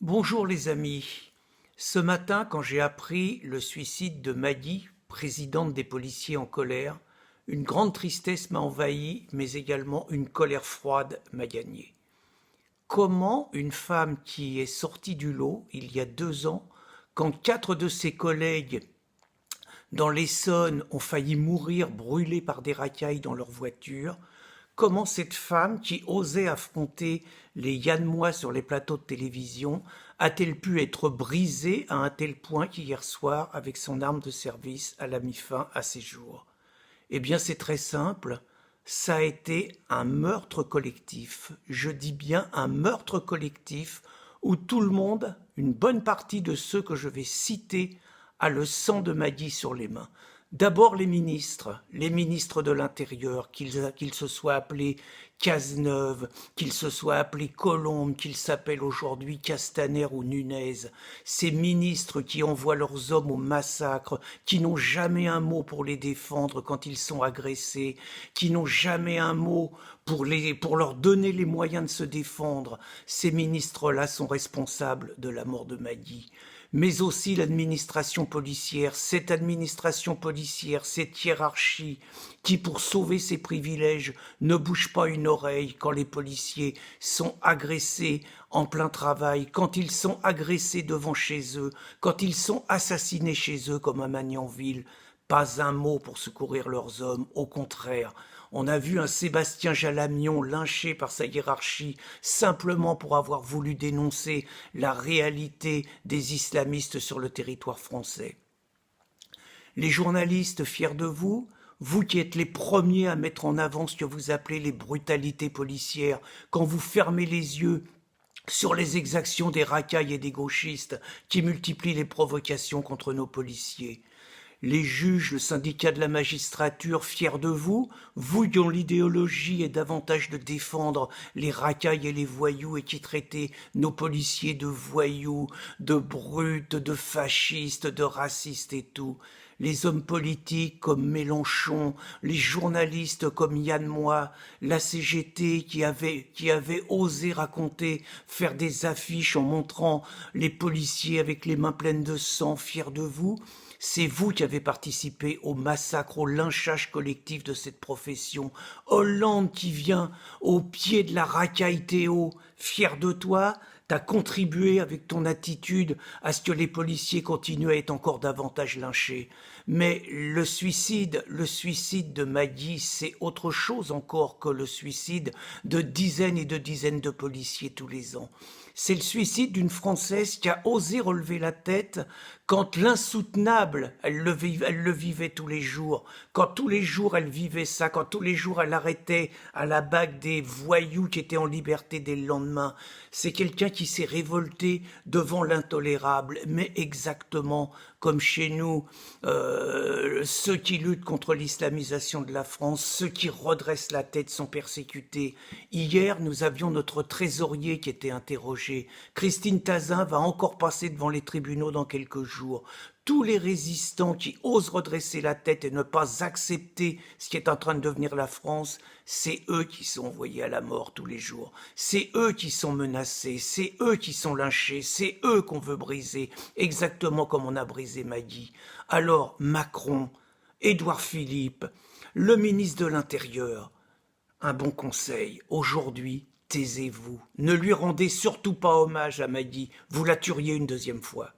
Bonjour les amis. Ce matin, quand j'ai appris le suicide de Maggie, présidente des policiers en colère, une grande tristesse m'a envahi, mais également une colère froide m'a gagné. Comment une femme qui est sortie du lot il y a 2 ans, quand 4 de ses collègues dans l'Essonne ont failli mourir brûlés par des racailles dans leur voiture, comment cette femme qui osait affronter les Yann Moix sur les plateaux de télévision a-t-elle pu être brisée à un tel point qu'hier soir, avec son arme de service, elle a mis fin à ses jours? Eh bien, c'est très simple. Ça a été un meurtre collectif. Je dis bien un meurtre collectif où tout le monde, une bonne partie de ceux que je vais citer, a le sang de Maggie sur les mains. D'abord les ministres de l'Intérieur, qu'ils se soient appelés Cazeneuve, qu'ils se soient appelés Colombe, qu'ils s'appellent aujourd'hui Castaner ou Nunez, ces ministres qui envoient leurs hommes au massacre, qui n'ont jamais un mot pour les défendre quand ils sont agressés, qui n'ont jamais un mot pour leur donner les moyens de se défendre, ces ministres-là sont responsables de la mort de Maggie. Mais aussi l'administration policière, cette hiérarchie qui, pour sauver ses privilèges, ne bouge pas une oreille quand les policiers sont agressés en plein travail, quand ils sont agressés devant chez eux, quand ils sont assassinés chez eux comme à Magnanville. Pas un mot pour secourir leurs hommes, au contraire. On a vu un Sébastien Jalamion lynché par sa hiérarchie simplement pour avoir voulu dénoncer la réalité des islamistes sur le territoire français. Les journalistes fiers de vous, vous qui êtes les premiers à mettre en avant ce que vous appelez les brutalités policières, quand vous fermez les yeux sur les exactions des racailles et des gauchistes qui multiplient les provocations contre nos policiers. Les juges, le syndicat de la magistrature, fiers de vous, vous dont l'idéologie est davantage de défendre les racailles et les voyous et qui traitez nos policiers de voyous, de brutes, de fascistes, de racistes et tout. Les hommes politiques comme Mélenchon, les journalistes comme Yann Moix, la CGT qui avait osé raconter, faire des affiches en montrant les policiers avec les mains pleines de sang, fiers de vous. C'est vous qui avez participé au massacre, au lynchage collectif de cette profession. Hollande qui vient au pied de la racaille Théo, fier de toi, t'as contribué avec ton attitude à ce que les policiers continuent à être encore davantage lynchés. Mais le suicide de Maggie, c'est autre chose encore que le suicide de dizaines et de dizaines de policiers tous les ans. C'est le suicide d'une Française qui a osé relever la tête quand l'insoutenable, elle le vivait tous les jours, quand tous les jours elle vivait ça, quand tous les jours elle arrêtait à la bague des voyous qui étaient en liberté dès le lendemain. C'est quelqu'un qui s'est révolté devant l'intolérable, mais exactement comme chez nous, ceux qui luttent contre l'islamisation de la France, ceux qui redressent la tête sont persécutés. Hier, nous avions notre trésorier qui était interrogé. Christine Tazin va encore passer devant les tribunaux dans quelques jours. Tous les résistants qui osent redresser la tête et ne pas accepter ce qui est en train de devenir la France, c'est eux qui sont envoyés à la mort tous les jours. C'est eux qui sont menacés, c'est eux qui sont lynchés, c'est eux qu'on veut briser, exactement comme on a brisé Maggie. Alors Macron, Édouard Philippe, le ministre de l'Intérieur, un bon conseil, aujourd'hui, taisez-vous. Ne lui rendez surtout pas hommage à Maggie, vous la tueriez une deuxième fois.